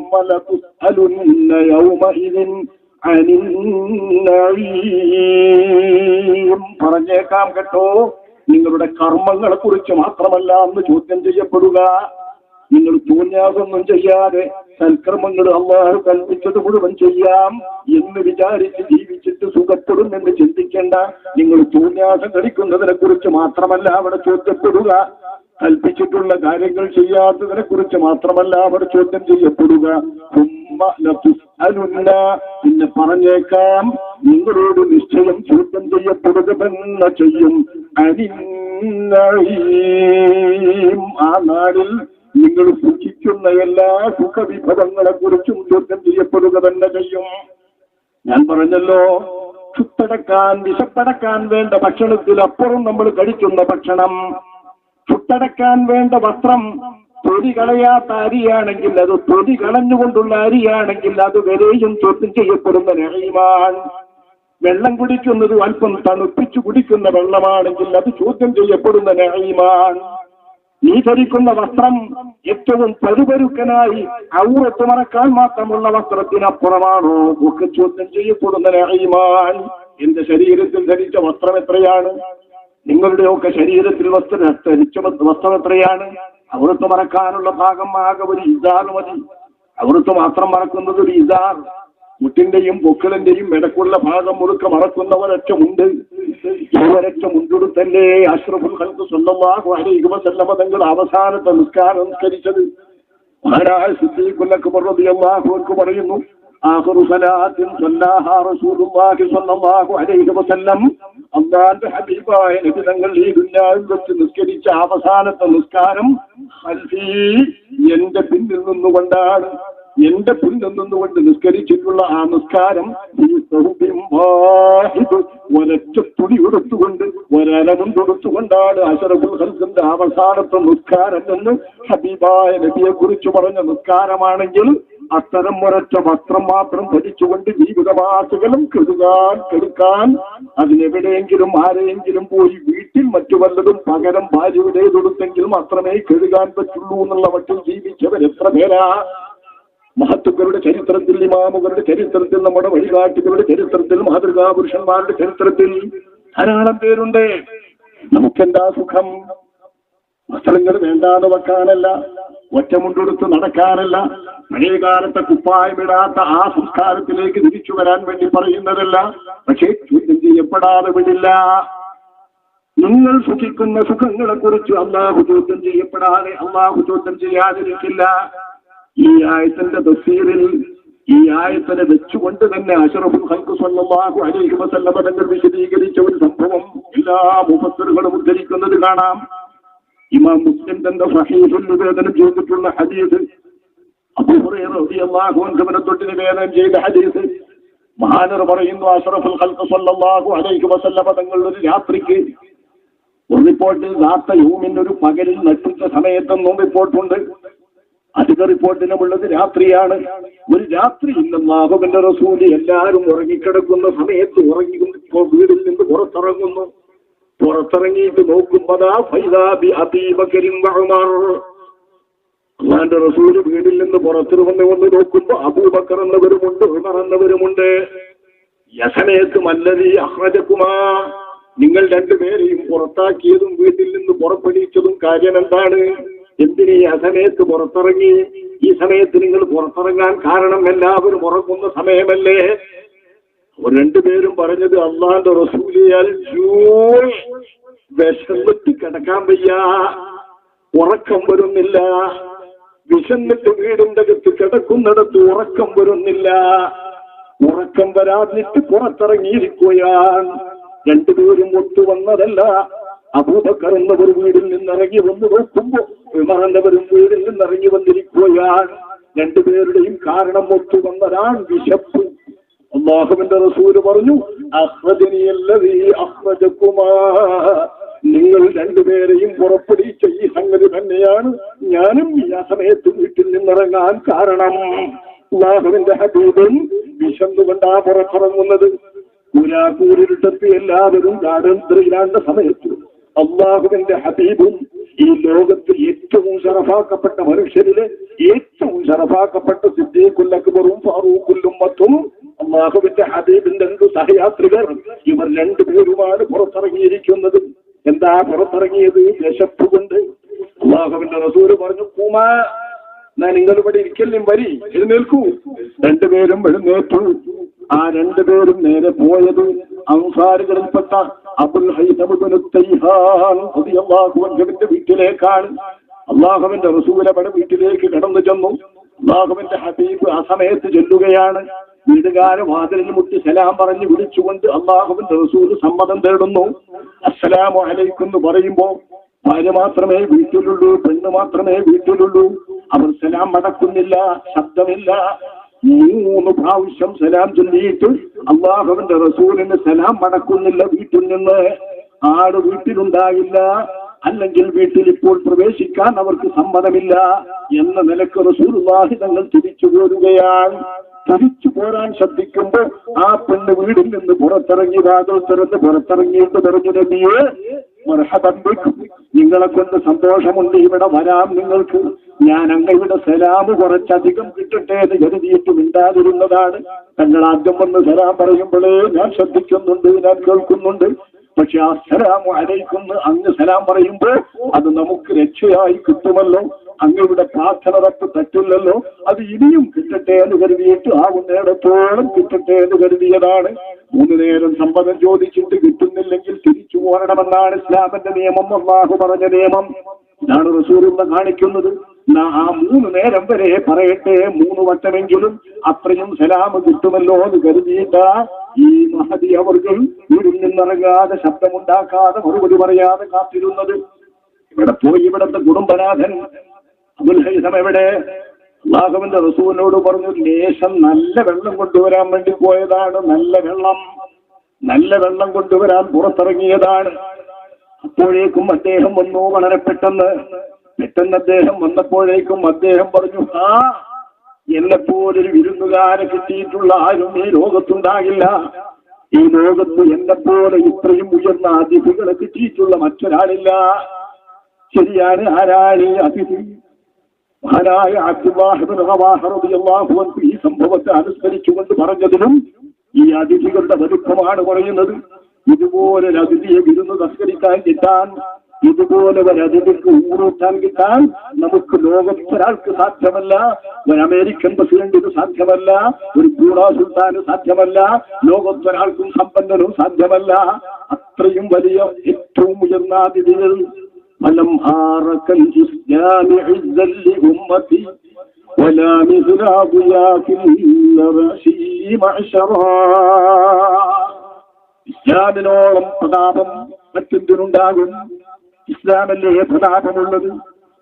ثم لتسألن يومئذ عن النعيم. പറഞ്ഞേക്കാം കേട്ടോ, നിങ്ങളുടെ കർമ്മങ്ങളെ കുറിച്ച് മാത്രമല്ല അന്ന് ചോദ്യം ചെയ്യപ്പെടുക. നിങ്ങൾ തോന്നിയാതൊന്നും ചെയ്യാതെ സൽക്കർമ്മങ്ങൾ അല്ലാഹു കൽപ്പിച്ചത് മുഴുവൻ ചെയ്യാം എന്ന് വിചാരിച്ച് ജീവിച്ചിട്ട് സുഖപ്പെടും എന്ന് ചിന്തിക്കേണ്ട. നിങ്ങൾ തോന്നിയാസം കളിക്കുന്നതിനെ കുറിച്ച് മാത്രമല്ല അവിടെ ചോദ്യപ്പെടുക. കൽപ്പിച്ചിട്ടുള്ള കാര്യങ്ങൾ ചെയ്യാത്തതിനെ കുറിച്ച് മാത്രമല്ല അവിടെ ചോദ്യം ചെയ്യപ്പെടുക. പിന്നെ പറഞ്ഞേക്കാം, നിങ്ങളോട് നിശ്ചയം ചോദ്യം ചെയ്യപ്പെടുക തന്നെ ചെയ്യും. ആ നാളിൽ നിങ്ങൾ സൂക്ഷിക്കുന്ന എല്ലാ സുഖവിഭവങ്ങളെ കുറിച്ചും ചോദ്യം ചെയ്യപ്പെടുക തന്നെ ചെയ്യും. ഞാൻ പറഞ്ഞല്ലോ, ചുട്ടടക്കാൻ വിശപ്പടക്കാൻ വേണ്ട ഭക്ഷണത്തിൽ അപ്പുറം നമ്മൾ കഴിക്കുന്ന ഭക്ഷണം, ചുട്ടടക്കാൻ വേണ്ട വസ്ത്രം, തൊലി കളയാത്ത അരിയാണെങ്കിൽ അത് തൊലി കളഞ്ഞുകൊണ്ടുള്ള അരിയാണെങ്കിൽ അത് വരെയും ചോദ്യം ചെയ്യപ്പെടുന്ന നഈമാണ്. വെള്ളം കുടിക്കുന്നത് അല്പം തണുപ്പിച്ചു കുടിക്കുന്ന വെള്ളമാണെങ്കിൽ അത് ചോദ്യം ചെയ്യപ്പെടുന്ന നഈമാണ്. നീ ധരിക്കുന്ന വസ്ത്രം ഏറ്റവും പരുപരുക്കനായി ഔറത്ത് മറക്കാൻ മാത്രമുള്ള വസ്ത്രത്തിനപ്പുറമാണോ ഒക്കെ ചോദ്യം ചെയ്യപ്പെടുന്ന നഈമാണ്. എന്റെ ശരീരത്തിൽ ധരിച്ച വസ്ത്രം എത്രയാണ്? നിങ്ങളുടെയൊക്കെ ശരീരത്തിൽ ധരിച്ച വസ്ത്രം എത്രയാണ്? ഔറത്ത് മറക്കാനുള്ള ഭാഗം ആകെ ഒരു ഇസാർ മതി. ഔറത്ത് മാത്രം മറക്കുന്നത് ഒരു ഇസാർ. മുട്ടിന്റെയും പൊക്കിളിന്റെയും ഇടക്കുള്ള ഭാഗം മുഴുക്ക മറക്കുന്ന ഒരൊറ്റമുണ്ട്. ഈ ഒരൊറ്റമുണ്ടെടുത്തല്ലേ അഷ്റഫുൽ ഖൽഖ് സ്വല്ലല്ലാഹു അലൈഹി വസല്ലമ തങ്ങൾ അവസാനത്തെ നിസ്കാരം നിസ്കരിച്ചത്. മഹാനായ സിദ്ദീഖുൽ അക്ബർ റളിയല്ലാഹു അൻഹു പറയുന്നു, ആഖിറു സലാത്തിൻ സല്ലല്ലാഹു റസൂലുള്ളാഹി സ്വല്ലല്ലാഹു അലൈഹി വസല്ലം, അല്ലാഹുവിന്റെ ഹബീബായ നബി തങ്ങൾ ഈ ദുനിയാവിൽ വെച്ച് നിസ്കരിച്ച അവസാനത്തെ നിസ്കാരം ഖൽഫി, എന്റെ പിന്നിൽ നിന്നുകൊണ്ടാണ്. എന്റെ പിന്നിൽ നിന്നുകൊണ്ട് നിസ്കരിച്ചിട്ടുള്ള ആ നിസ്കാരം ഒരൊറ്റ തുണി ഉടുത്തുകൊണ്ട് ഒരലമുണ്ടൊടുത്തുകൊണ്ടാണ് അശറഫുൽ ഖൽഖിന്റെ അവസാനത്തെ നിസ്കാരം എന്ന് ഹബീബായ നബിയെ കുറിച്ച് പറഞ്ഞ നിസ്കാരമാണെങ്കിൽ അത്തരം ഒരൊറ്റ വസ്ത്രം മാത്രം ധരിച്ചുകൊണ്ട് ജീവിതവാസികളും കെടുക്കാൻ അതിനെവിടെയെങ്കിലും ആരെയെങ്കിലും പോയി വീട്ടിൽ മറ്റു വല്ലതും പകരം ഭാര്യയുടേതൊടുത്തെങ്കിലും മാത്രമേ കെടുകാൻ പറ്റുള്ളൂ എന്നുള്ള മറ്റും ജീവിച്ചവർ എത്ര പേരാ. മഹത്തുക്കളുടെ ചരിത്രത്തിൽ, ഇമാമുകളുടെ ചരിത്രത്തിൽ, നമ്മുടെ വഴികാട്ടികളുടെ ചരിത്രത്തിൽ, മാതൃകാ പുരുഷന്മാരുടെ ചരിത്രത്തിൽ ധാരാളം പേരുണ്ട്. നമുക്കെന്താ സുഖം? വസ്ത്രങ്ങൾ വേണ്ടാതെ വെക്കാനല്ല, ഒറ്റമുണ്ടെടുത്ത് നടക്കാനല്ല, പഴയകാലത്തെ കുപ്പായമിടാത്ത ആ സംസ്കാരത്തിലേക്ക് തിരിച്ചു വരാൻ വേണ്ടി പറയുന്നതല്ല. പക്ഷേ ചോദ്യം ചെയ്യപ്പെടാതെ വിടില്ല. നിങ്ങൾ സുഖിക്കുന്ന സുഖങ്ങളെ കുറിച്ച് അല്ലാഹു ചോദ്യം ചെയ്യപ്പെടാതെ, അല്ലാഹു ചോദ്യം ചെയ്യാതിരിക്കില്ല. ഈ ആയത്തിന്റെ തഫ്സീറിൽ ഈ ആയത്തിനെ വെച്ചുകൊണ്ട് തന്നെ അശ്റഫുൽ ഖൽഖ് സ്വല്ലല്ലാഹു അലൈഹി വസല്ലം തങ്ങൾ വിശദീകരിച്ച ഒരു സംഭവം എല്ലാ മുഫസ്സിറുകളും ഉദ്ധരിക്കുന്നത് കാണാം. ഇമാം മുസ്ലിം തന്റെ സ്വഹീഹുൽ നിവേദനം ചെയ്തിട്ടുള്ള ഹദീസ്, അബൂ ഹുറൈറ റളിയല്ലാഹു അൻഹുവിനെ തൊട്ട് നിവേദനം ചെയ്ത ഹദീസ്, മഹാനർ പറയുന്നു, അശ്റഫുൽ ഖൽഖ് സ്വല്ലല്ലാഹു അലൈഹി വസല്ലം തങ്ങൾ ഒരു രാത്രിക്ക്, ഒരു റിപ്പോർട്ടിൽ ദാത്ത യൗമിൻ ഒരു പകലിൽ നട്ടുച്ച സമയത്തൊന്നും റിപ്പോർട്ടുണ്ട്, അധിക റിപ്പോർട്ടിനുമുള്ളത് രാത്രിയാണ്. ഒരു രാത്രി അല്ലാഹുവിന്റെ റസൂൽ എല്ലാവരും ഉറങ്ങിക്കിടക്കുന്ന സമയത്ത് വീടിൽ നിന്ന് പുറത്തിറങ്ങിയിട്ട് നോക്കുമ്പോൾ അല്ലാഹുവിന്റെ റസൂൽ വീടിൽ നിന്ന് പുറത്തിറങ്ങി വന്ന് നോക്കുമ്പോൾ അബൂബക്കർ എന്നവരുമുണ്ട്, ഉമർ എന്നവരുമുണ്ട്. യസമയത്ത് മല്ലദീ അഖ്റജകുമാ, നിങ്ങൾ രണ്ടുപേരെയും പുറത്താക്കിയതും വീട്ടിൽ നിന്ന് പുറപ്പെടുവിച്ചതും കാര്യം എന്താണ്? എന്തിന് ഈ സമയത്ത് പുറത്തിറങ്ങി? ഈ സമയത്ത് നിങ്ങൾ പുറത്തിറങ്ങാൻ കാരണം എല്ലാവരും ഉറങ്ങുന്ന സമയമല്ലേ? രണ്ടുപേരും പറഞ്ഞത്, അല്ലാഹുവിന്റെ റസൂലിയാൽ വിശന്നിട്ട് കിടക്കാൻ വയ്യ, ഉറക്കം വരുന്നില്ല. വിശന്നിട്ട് വീടിന്റെ അകത്ത് കിടക്കുന്നിടത്ത് ഉറക്കം വരുന്നില്ല. ഉറക്കം വരാതിട്ട് പുറത്തിറങ്ങിയിരിക്കുകയാണ്. രണ്ടുപേരും ഒത്തുവന്നതല്ല. അബൂബക്കർ എന്നവർ വീടിൽ നിന്നിറങ്ങി വന്ന് നോക്കുമ്പോൾ ഉമർ എന്നവരും വീടിൽ നിന്നിറങ്ങി വന്നിരിക്കുകയാണ്. രണ്ടുപേരുടെയും കാരണം ഒത്തുവന്നതാണ് വിശപ്പ്. അല്ലാഹുവിന്റെ റസൂല് പറഞ്ഞു, അഖ്റജനിയല്ലദീ അഖ്റജകുമാ, നിങ്ങൾ രണ്ടുപേരെയും പുറപ്പെടുവിച്ച ഈ സംഗതി തന്നെയാണ് ഞാനും ഈ സമയത്ത് വീട്ടിൽ നിന്നിറങ്ങാൻ കാരണം. അല്ലാഹുവിന്റെ ഹബീബും വിശന്നുകൊണ്ടാ പുറത്തിറങ്ങുന്നത്. കൂരാക്കൂരിട്ടത്ത് എല്ലാവരും രാത്രിയിലാണ്ട സമയത്ത് അല്ലാഹുവിന്റെ ഹബീബും ഈ ലോകത്തിൽ ഏറ്റവും ശറഫാക്കപ്പെട്ട മനുഷ്യരിലെ ഏറ്റവും ശറഫാക്കപ്പെട്ട സിദ്ദീഖുൽ അക്ബറും ഫാറൂഖുൽ ഉമ്മത്തും അല്ലാഹുവിന്റെ ഹബീബിന്റെ 2 സഹയാത്രികർ ഇവർ 2 പേരുമാണ് പുറത്തിറങ്ങിയിരിക്കുന്നത്. എന്താ പുറത്തിറങ്ങിയത്? വിശപ്പ് കൊണ്ട്. അല്ലാഹുവിന്റെ റസൂൽ പറഞ്ഞു, കൂമാ, ഞാൻ നിങ്ങളിവിടെ ഇരിക്കലും വരി, എഴുന്നേൽക്കൂ. 2 പേരും എഴുന്നേറ്റു. ആ 2 പേരും നേരെ പോയത് അൻസാരികളിൽപ്പെട്ട അബുൽ ഹൈതം ഇബ്നു തൈഹാൻ റളിയല്ലാഹു അൻഹുവിന്റെ വീട്ടിലേക്കാണ്. അല്ലാഹുവിന്റെ റസൂൽ അവിടെ വീട്ടിലേക്ക് കടന്നു ചെന്നു. അല്ലാഹുവിന്റെ ഹബീബ് ആ സമയത്ത് ചെല്ലുകയാണ്. വീടുകാരെ വാതിലിന് മുട്ടി സലാം പറഞ്ഞ് വിളിച്ചുകൊണ്ട് അല്ലാഹുവിന്റെ റസൂൽ സമ്മതം തേടുന്നു. അസ്സലാമു അലൈക്കും എന്ന് പറയുമ്പോ ഭാര്യ മാത്രമേ വീട്ടിലുള്ളൂ, പെണ്ണ് മാത്രമേ വീട്ടിലുള്ളൂ. അവർ സലാം മടക്കുന്നില്ല, ശബ്ദമില്ല. 3 പ്രാവശ്യം സലാം ചൊല്ലിയിട്ട് അല്ലാഹുവിന്റെ റസൂലിന് സലാം മടക്കുന്നില്ല. വീട്ടിൽ നിന്ന് ആട് വീട്ടിലുണ്ടാകില്ല, അല്ലെങ്കിൽ വീട്ടിൽ ഇപ്പോൾ പ്രവേശിക്കാൻ അവർക്ക് സമ്മതമില്ല എന്ന നിലക്ക് റസൂലുള്ളാഹി തങ്ങൾ തിരിച്ചു പോരുകയാണ്. തിരിച്ചു പോരാൻ ശ്രദ്ധിക്കുമ്പോൾ ആ പെണ്ണ് വീടിൽ നിന്ന് പുറത്തിറങ്ങി വാതിൽ തുറന്ന് പുറത്തിറങ്ങിയിട്ട് പറഞ്ഞു, നബിയേ മർഹബൻ ബിക്കും, നിങ്ങളെ കൊണ്ട് സന്തോഷമുണ്ട്, ഇവിടെ വരാം നിങ്ങൾക്ക്. ഞാൻ അങ്ങയുടെ സലാം കുറച്ചധികം കിട്ടട്ടെ എന്ന് കരുതിയിട്ട് മിണ്ടാതിരുന്നതാണ്. തങ്ങൾ ആദ്യം വന്ന് സലാം പറയുമ്പോഴേ ഞാൻ ശ്രദ്ധിക്കുന്നുണ്ട്, ഞാൻ കേൾക്കുന്നുണ്ട്. പക്ഷെ ആ സലാമു അലൈക്കും അങ്ങ് സലാം പറയുമ്പോൾ അത് നമുക്ക് രക്ഷയായി കിട്ടുമല്ലോ, അങ്ങയുടെ പ്രാർത്ഥന തപ്പ് തെറ്റില്ലല്ലോ, അത് ഇനിയും കിട്ടട്ടെ എന്ന് കരുതിയിട്ട് ആവുന്നിടത്തോളം കിട്ടട്ടെ എന്ന് കരുതിയതാണ്. 3 നേരം സമ്മതം ചോദിച്ചിട്ട് കിട്ടുന്നില്ലെങ്കിൽ തിരിച്ചു പോരണമെന്നാണ് ഇസ്ലാമിന്റെ നിയമം, അല്ലാഹു പറഞ്ഞ നിയമം. ഇതാണ് റസൂലുള്ള കാണിക്കുന്നത്. ആ 3 നേരം വരെ പറയട്ടെ, 3 വട്ടമെങ്കിലും അത്രയും സലാം കിട്ടുമല്ലോ എന്ന് കരുതിയിട്ടാ ഈ മഹദി അവർകൾ വീട്ടിൽ നിന്നിറങ്ങാതെ ശബ്ദമുണ്ടാക്കാതെ മറുപടി പറയാതെ കാത്തിരുന്നത്. ഇവിടെ പോയി ഇവിടത്തെ കുടുംബനാഥൻ അബുൽ ഹൈസം എവിടെ? അല്ലാഹുവിന്റെ റസൂലിനോട് പറഞ്ഞു, ലേശം നല്ല വെള്ളം കൊണ്ടുവരാൻ വേണ്ടി പോയതാണ്. നല്ല വെള്ളം കൊണ്ടുവരാൻ പുറത്തിറങ്ങിയതാണ്. അപ്പോഴേക്കും അദ്ദേഹം വന്നു. വളരെ പെട്ടെന്ന് അദ്ദേഹം വന്നപ്പോഴേക്കും അദ്ദേഹം പറഞ്ഞു, എന്നെപ്പോലൊരു വിരുന്നുകാരെ കിട്ടിയിട്ടുള്ള ആരും ഈ ലോകത്തുണ്ടാകില്ല. ഈ ലോകത്ത് എന്നെപ്പോലെ ഇത്രയും ഉയർന്ന അതിഥികളെ കിട്ടിയിട്ടുള്ള മറ്റൊരാളില്ല. ശരിയാണ്. ആരാണ് അതിഥി? മഹാനായ അബ്ദുല്ലാഹ് ഇബ്നു റവാഹ റളിയല്ലാഹു അൻഹു ഈ സംഭവത്തെ അനുസ്മരിച്ചുകൊണ്ട് പറഞ്ഞതിലും ഈ അതിഥികളുടെ വലുപ്പമാണ് പറയുന്നത്. ഇതുപോലൊരു അതിഥിയെ വിരുന്ന് തസ്കരിക്കാൻ കിട്ടാൻ, ഇതുപോലെ ഒരു അതിഥിക്ക് ഊറൂട്ടാൻ കിട്ടാൻ നമുക്ക് ലോകത്തൊരാൾക്ക് സാധ്യമല്ല. ഒരു അമേരിക്കൻ പ്രസിഡന്റിന് സാധ്യമല്ല, ഒരു കൂടാ സുൽത്താന് സാധ്യമല്ല, ലോകത്തൊരാൾക്കും സമ്പന്നനും സാധ്യമല്ല. അത്രയും വലിയ ഏറ്റവും ഉയർന്ന അതിഥികൾ. ഫലം ആറക്കൽ ഇസ്ലാമി ഇസ്സൽ ലിഉമ്മതി വലാ മിസ്ലാബു യാകിൽ റശീ മഅശറാ. ഇസ്ലാമിനോളം പ്രതാപം മറ്റെന്തിനുണ്ടാകും? ഇസ്ലാമല്ലേ പ്രതാപമുള്ളത്.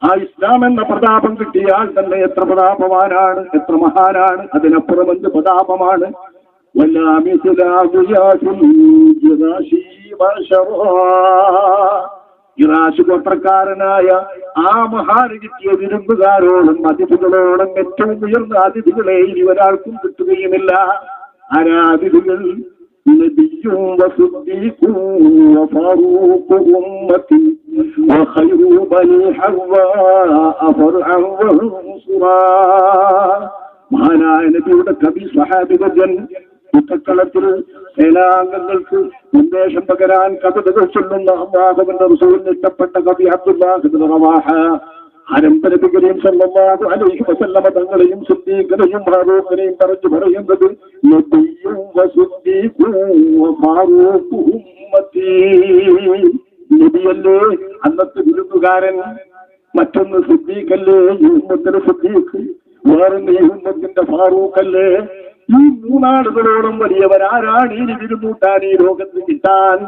ആ ഇസ്ലാം എന്ന പ്രതാപം കിട്ടിയാൽ തന്നെ എത്ര പ്രതാപവാനാണ്, എത്ര മഹാനാണ്. അതിനപ്പുറം എന്ത് പ്രതാപമാണ്? ഇറാശ് ഗോത്രക്കാരനായ ആ മഹാന് കിട്ടിയ വിരുന്നുകാരോടും അതിഥികളോടും ഏറ്റവും ഉയർന്ന അതിഥികളെ ഇനി ഒരാൾക്കും കിട്ടുകയുമില്ല. ആരാ അതിഥികൾ? نبي وصديق وفاروق أمتي وخير بني حواء فرعا وانصرا. മഹാനായ നബിയുടെ കവി സ്വഹാബികൾ യുദ്ധക്കളത്തിൽ സേനാംഗങ്ങൾക്ക് സന്ദേശം പകരാൻ കവിതകൾ ചൊല്ലുന്ന അല്ലാഹുവിന്റെ റസൂലിന് ഇഷ്ടപ്പെട്ട കവി അബ്ദുല്ലാഹ് ഇബ്നു റവാഹ നബി കരീം സല്ലല്ലാഹു അലൈഹി വസല്ലമ തങ്ങളെയും സിദ്ദീഖിനെയും ഫാറൂഖിനെയും പറഞ്ഞു പറയുന്നത്, നബിയും വസിദ്ദീഖും വഫാറൂഖു ഉമ്മത്തി. നബിയല്ലേ അന്നത്തെ വിരുന്നുകാരൻ, മറ്റൊന്ന് സിദ്ദീഖല്ലേ, ഈ ഉമ്മത്തിന്റെ സിദ്ദീഖ്, വേറൊന്ന് ഈ ഉമ്മത്തിന്റെ ഫാറൂഖല്ലേ. ഈ 3 ആളുകളോടും വലിയവരാരാണ് ഈ വിരുന്നൂട്ടാൻ ഈ ലോകത്ത് കിട്ടാൻ?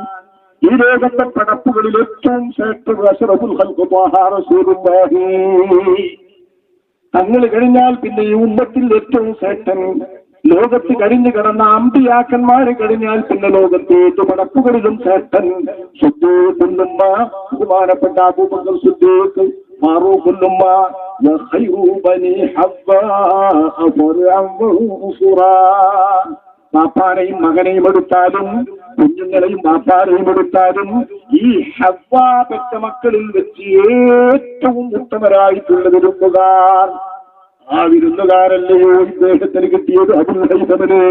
ഈ ലോകത്തെ പടപ്പുകളിൽ ഏറ്റവും തങ്ങൾ കഴിഞ്ഞാൽ പിന്നെ ഈ ഉമ്മത്തിൽ ഏറ്റവും ശ്രേഷ്ഠൻ, ലോകത്ത് കഴിഞ്ഞു കിടന്ന അമ്പിയാക്കന്മാര് കഴിഞ്ഞാൽ പിന്നെ ലോകത്തേറ്റ് പടപ്പുകളിലും ശ്രേഷ്ഠൻ സുദ്ദീഖുല്ലുമ്മ, ബഹുമാനപ്പെട്ട അബൂബക്കർ സുദ്ദീഖ്, ഫാറൂഖുല്ലുമ്മ, വഖൈറു ബനി ഹവ്വാ ഫർഅൻ വൻസുറാ. ബാപ്പാനെയും മകനെയും എടുത്താലും കുഞ്ഞുങ്ങളെയും ബാപ്പാനെയും എടുത്താലും ഈ ഹവ്വാ പെറ്റ മക്കളിൽ വെച്ച് ഏറ്റവും ഉത്തമരായിട്ടുള്ള വിരുന്നുകാർ ആ വിരുന്നുകാരല്ലയോ ഇദ്ദേഹത്തിന് കിട്ടിയത് അബുൽ ഹൈതമിന്?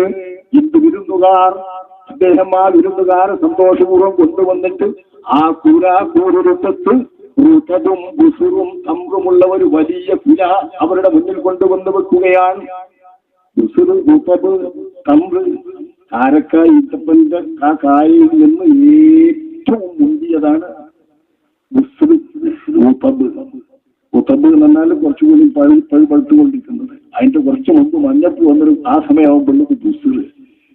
എന്ത് വിരുന്നുകാർ? അദ്ദേഹം ആ വിരുന്നുകാരെ സന്തോഷപൂർവ്വം കൊണ്ടുവന്നിട്ട് ആ കൂരാക്കൂരൊരുത്തത്ത് റുതബും ബുസുറും തമ്രുമുള്ള ഒരു വലിയ കുല അവരുടെ മുന്നിൽ കൊണ്ടുവന്ന് വെക്കുകയാണ്. ബുസുറ്, റുതബ്, തമ്ര്, കാരക്കായ്, ഈത്തപ്പന്റെ ആ കായയിൽ നിന്ന് ഏറ്റവും മുന്തിയതാണ് ബുസുറ്, റുതബ്. റുതബ് എന്ന് പറഞ്ഞാൽ കുറച്ചുകൂടി പഴുത്തുകൊണ്ടിരിക്കുന്നത്. അതിന്റെ കുറച്ച് മുമ്പ് മഞ്ഞപ്പ് വന്നൊരു ആ സമയമാകുമ്പോഴേക്ക് ബുസുറ്.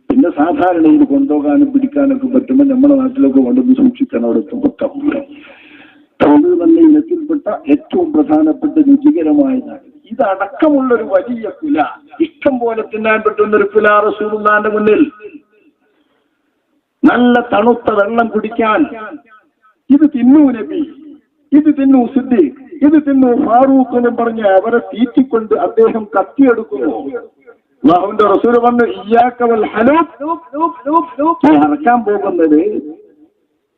പിന്നെ സാധാരണ ഇത് കൊണ്ടുപോകാനും പിടിക്കാനൊക്കെ പറ്റുമ്പോൾ നമ്മുടെ നാട്ടിലൊക്കെ കൊണ്ടുവന്ന് സൂക്ഷിക്കണം. അവിടെ എത്തുമ്പോൾ തമിഴ് തന്നെ ഇനത്തിൽപ്പെട്ട ഏറ്റവും പ്രധാനപ്പെട്ട രുചികരമായതാണ്. ഇതടക്കമുള്ളൊരു വലിയ കുല, ഇഷ്ടം പോലെ തിന്നാൻ പറ്റുന്നൊരു കുല റസൂലുള്ളാഹിന്റെ മുന്നിൽ. നല്ല തണുത്ത വെള്ളം കുടിക്കാൻ ഇത് തിന്നൂ നബി, ഇത് തിന്നൂ സിദ്ദീഖ്, ഇത് തിന്നൂ ഫാറൂഖ് എന്നും പറഞ്ഞ് അവരെ തീറ്റിക്കൊണ്ട് അദ്ദേഹം കത്തിയെടുക്കുന്നു. അല്ലാഹുവിന്റെ റസൂൽ പറഞ്ഞു, ഇയ്യാക വൽ ഹലൂബ്, അറക്കാൻ പോകുന്നത്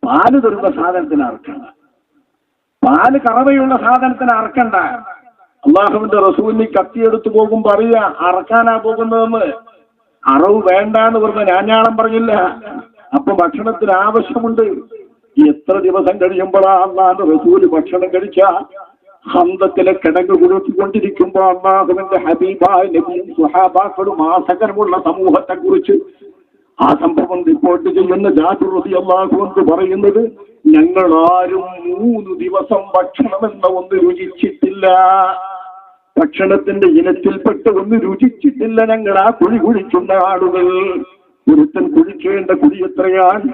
പാല് തരുന്ന സാധനത്തിന് അറക്കണ്ട, പാല് കറവയുള്ള സാധനത്തിന് അറക്കണ്ട. അള്ളാഹുവിന്റെ റസൂലിന് കത്തിയെടുത്തു പോകുമ്പോ അറിയാ അറക്കാനാ പോകുന്നതെന്ന്. അറവ് വേണ്ടാന്ന് പറഞ്ഞ ഞാഞ്ഞാളം പറഞ്ഞില്ല. അപ്പൊ ഭക്ഷണത്തിന് ആവശ്യമുണ്ട്. എത്ര ദിവസം കഴിയുമ്പോഴാ അള്ളാഹുന്റെ റസൂല് ഭക്ഷണം കഴിച്ച? ഹന്തത്തിലെ കിടങ്ങ് കുഴച്ചുകൊണ്ടിരിക്കുമ്പോ അള്ളാഹുവിന്റെ ഹബീബായ നബിയും സുഹാബാക്കളും ആ സകലമുള്ള സമൂഹത്തെ കുറിച്ച് ആ സംഭവം റിപ്പോർട്ട് ചെയ്യുന്ന ജാബിർ റളിയല്ലാഹു അൻഹു പറയുന്നത്, ഞങ്ങൾ ആരും 3 ദിവസം ഭക്ഷണമെന്ന ഒന്ന് രുചിച്ചിട്ടില്ല, ഭക്ഷണത്തിന്റെ ഇനത്തിൽപ്പെട്ട ഒന്ന് രുചിച്ചിട്ടില്ല ഞങ്ങൾ ആ കുഴി കുഴിക്കുന്ന ആളുകൾ. ഒരുത്തൻ കുഴിക്കേണ്ട കുഴി എത്രയാണ്?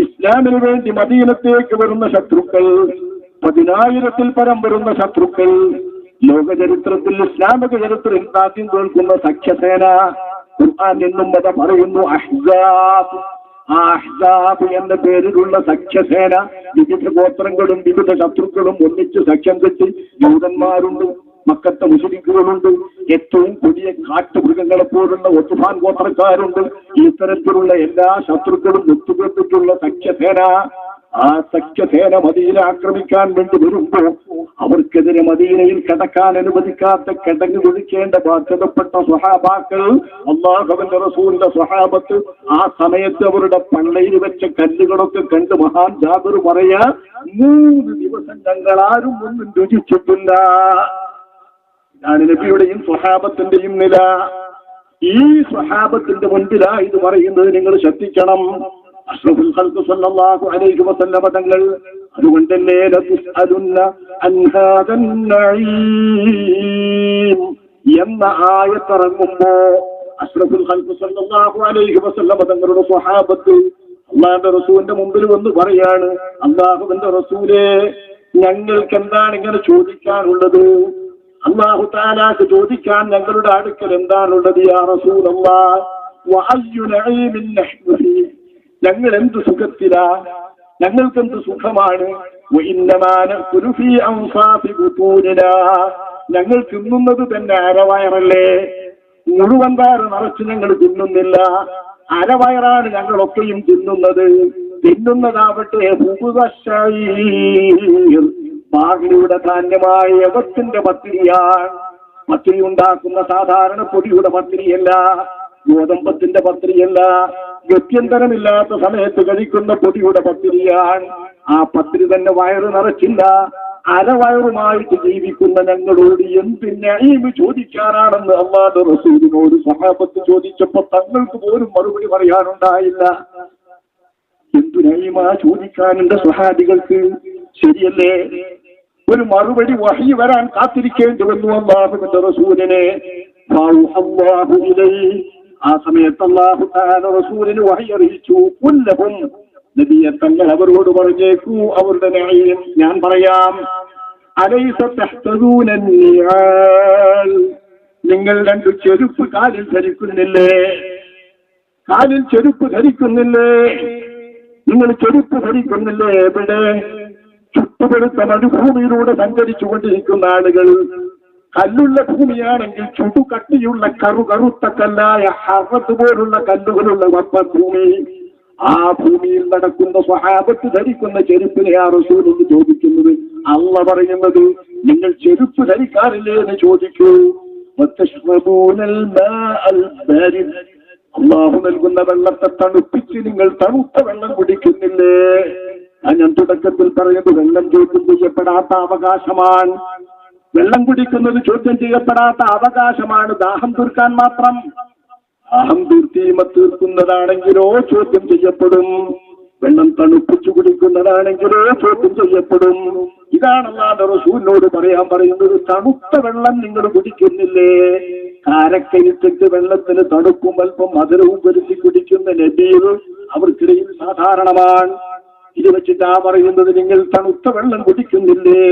ഇസ്ലാമിന് വേണ്ടി മദീനത്തേക്ക് വരുന്ന ശത്രുക്കൾ 10,000-ൽ പരം വരുന്ന ശത്രുക്കൾ. ലോക ചരിത്രത്തിൽ, ഇസ്ലാമിക ചരിത്രത്തിൽ ആദ്യം കേൾക്കുന്ന സഖ്യസേന ഖുർആൻ എന്നും അത് പറയുന്നു, അഹ്സാബ്. ആ അഹ്സാബ് എന്ന പേരിലുള്ള സഖ്യസേന വിവിധ ഗോത്രങ്ങളും വിവിധ ശത്രുക്കളും ഒന്നിച്ച് സഖ്യം കെട്ടി, യൂതന്മാരുണ്ട്, മക്കത്തെ മുസ്ലിക്കുകളുണ്ട്, ഏറ്റവും പുതിയ കാട്ടുമൃഗങ്ങളെ പോലുള്ള ഒത്തുഫാൻ ഗോത്രക്കാരുണ്ട്. ഈ തരത്തിലുള്ള എല്ലാ ശത്രുക്കളും ഒത്തുകെട്ടിട്ടുള്ള സഖ്യസേന. ആ സഖ്യസേന മദീന ആക്രമിക്കാൻ വേണ്ടി വരുമ്പോ അവർക്കെതിരെ മദീനയിൽ കടക്കാൻ അനുവദിക്കാത്ത കിടങ്ങ് കുഴിക്കേണ്ട ബാധ്യതപ്പെട്ട സ്വഹാബാക്കൾ, അല്ലാഹുവിന്റെ റസൂലിന്റെ സ്വഹാബത്ത് ആ സമയത്ത് അവരുടെ പള്ളയിൽ വെച്ച കല്ലുകളൊക്കെ കണ്ട് മഹാൻ ജാബിർ പറയാ, 3 ദിവസം ഞങ്ങൾ ആരും ഒന്നും രുചിച്ചിട്ടില്ല. ഇതാണ് നബിയുടെയും സ്വഹാബത്തിന്റെയും നില. ഈ സ്വഹാബത്തിന്റെ മുൻപിലാ ഇത് പറയുന്നത്. നിങ്ങൾ ശ്രദ്ധിക്കണം. അഷ്റഫുൽ ഖൽഖ് സല്ലല്ലാഹു അലൈഹി വസല്ലമ തങ്ങൾ അതുകൊണ്ടല്ലേ ലതുസ്അലുന്ന അൻ ഹാദൻ നഈം എന്ന ആയത്ത് ഇറങ്ങുമ്പോ അഷ്റഫുൽ ഖൽഖ് സല്ലല്ലാഹു അലൈഹി വസല്ലമ തങ്ങളുടെ സ്വഹാബത്ത് അല്ലാഹുവിന്റെ റസൂലിന്റെ മുമ്പിൽ വന്ന് പറയാണ്, അല്ലാഹുവിന്റെ റസൂലേ, ഞങ്ങൾക്ക് എന്താണ് ഇങ്ങനെ ചോദിക്കാനുള്ളത്? അല്ലാഹു തആലാക്ക് ചോദിക്കാൻ ഞങ്ങളുടെ അടുക്കൽ എന്താണുള്ളത്? യാ റസൂലല്ലാഹ് വഅയ്യു നഈമിൻ നഹ്നു ഫീ, ഞങ്ങൾ എന്ത് സുഖത്തിലാ, ഞങ്ങൾക്കെന്ത് സുഖമാണ്. ഞങ്ങൾ തിന്നുന്നത് തന്നെ അരവയറല്ലേ, മുഴുവൻ വയറ് നിറച്ച് ഞങ്ങൾ തിന്നുന്നില്ല, അരവയറാണ് ഞങ്ങളൊക്കെയും തിന്നുന്നത്. തിന്നുന്നതാവട്ടെ ബാഗ്ലിയുടെ ധാന്യമായ യവത്തിന്റെ പത്തിരിയാണ്. പത്തിരി ഉണ്ടാക്കുന്ന സാധാരണ പൊടിയുടെ പത്തിരിയല്ല, ഗോതമ്പത്തിന്റെ പത്തിരിയല്ല, ഗത്യന്തരമില്ലാത്ത സമയത്ത് കഴിക്കുന്ന പൊടിയുടെ പത്തിരിയാണ്. ആ പത്തിരി തന്നെ വയറ് നിറച്ചില്ല. അരവയറുമായിട്ട് ജീവിക്കുന്ന ഞങ്ങളോട് എന്തിന് ചോദിക്കാനാണെന്ന് അല്ലാഹുവിന്റെ റസൂലിനോട് സ്വഹാബത്ത് ചോദിച്ചപ്പോ തങ്ങൾക്ക് പോലും മറുപടി പറയാനുണ്ടായില്ല. എന്തു നഈമാ ചോദിക്കാനുണ്ട് സ്വഹാബികൾക്ക്? ശരിയല്ലേ? ഒരു മറുപടി വഹി വരാൻ കാത്തിരിക്കേണ്ടി വന്നു അല്ലാഹുവിന്റെ റസൂലിനെ. അല്ലാഹു ഇലൈഹി, ആ സമയത്ത് അല്ലാഹു തആല റസൂലിന് വഹി അറിയിച്ചു. കുല്ലഹും, നബിയെ തങ്ങൾ അവരോട് പറഞ്ഞേക്കൂ അവരുടെ നഈം ഞാൻ പറയാം. അലൈസ തഹ്തദൂന നിആൽ, നിങ്ങൾ 2 ചെരുപ്പ് കാലിൽ ധരിക്കുന്നില്ലേ? കാലിൽ ചെരുപ്പ് ധരിക്കുന്നില്ലേ? നിങ്ങൾ ചെരുപ്പ് ധരിക്കുന്നില്ലേ? എവിടെ? ചുട്ടുപെടുത്ത മരുഭൂമിയിലൂടെ സഞ്ചരിച്ചു കൊണ്ടിരിക്കുന്ന ആളുകൾ. കല്ലുള്ള ഭൂമിയാണെങ്കിൽ ചുടുകട്ടിയുള്ള കറുത്ത കല്ലായ ഹർറത്ത് പോലുള്ള കല്ലുകളുള്ള ഭൂമി. ആ ഭൂമിയിൽ നടക്കുന്ന സ്വഹാബത്ത് ധരിക്കുന്ന ചെരുപ്പിനെ ആ റസൂൽ എന്ന് ചോദിക്കുന്നത്. അള്ളാഹ് പറയുന്നത് നിങ്ങൾ ചെരുപ്പ് ധരിക്കാറില്ലേ എന്ന് ചോദിക്കൂ. വതശ്റബൂനൽ മാഅൽ ബാരിദ്, അല്ലാഹു നൽകുന്ന വെള്ളത്തെ തണുപ്പിച്ച് നിങ്ങൾ തണുത്ത വെള്ളം കുടിക്കുന്നില്ലേ? ഞാൻ തുടക്കത്തിൽ പറയുന്നത് വെള്ളം ചോദ്യം ചെയ്യപ്പെടാത്ത അവകാശമാണ്. വെള്ളം കുടിക്കുന്നത് ചോദ്യം ചെയ്യപ്പെടാത്ത അവകാശമാണ്. ദാഹം തീർക്കാൻ മാത്രം. ദാഹം തീർക്കുന്നതാണെങ്കിലോ ചോദ്യം ചെയ്യപ്പെടും. വെള്ളം തണുപ്പിച്ചു കുടിക്കുന്നതാണെങ്കിലോ ചോദ്യം ചെയ്യപ്പെടും. ഇതാണ് അല്ലാഹുവിന്റെ റസൂലിനോട് പറയുന്നത്. തണുത്ത വെള്ളം നിങ്ങൾ കുടിക്കുന്നില്ലേ? കാരക്കയിട്ടിട്ട് വെള്ളത്തിന് തണുപ്പും അല്പം മധുരവും വരുത്തി കുടിക്കുന്ന നബിയിൽ അവർക്കിടയിൽ സാധാരണമാണ്. ഇത് വെച്ചിട്ടാ പറയുന്നത് നിങ്ങൾ തണുത്ത വെള്ളം കുടിക്കുന്നില്ലേ?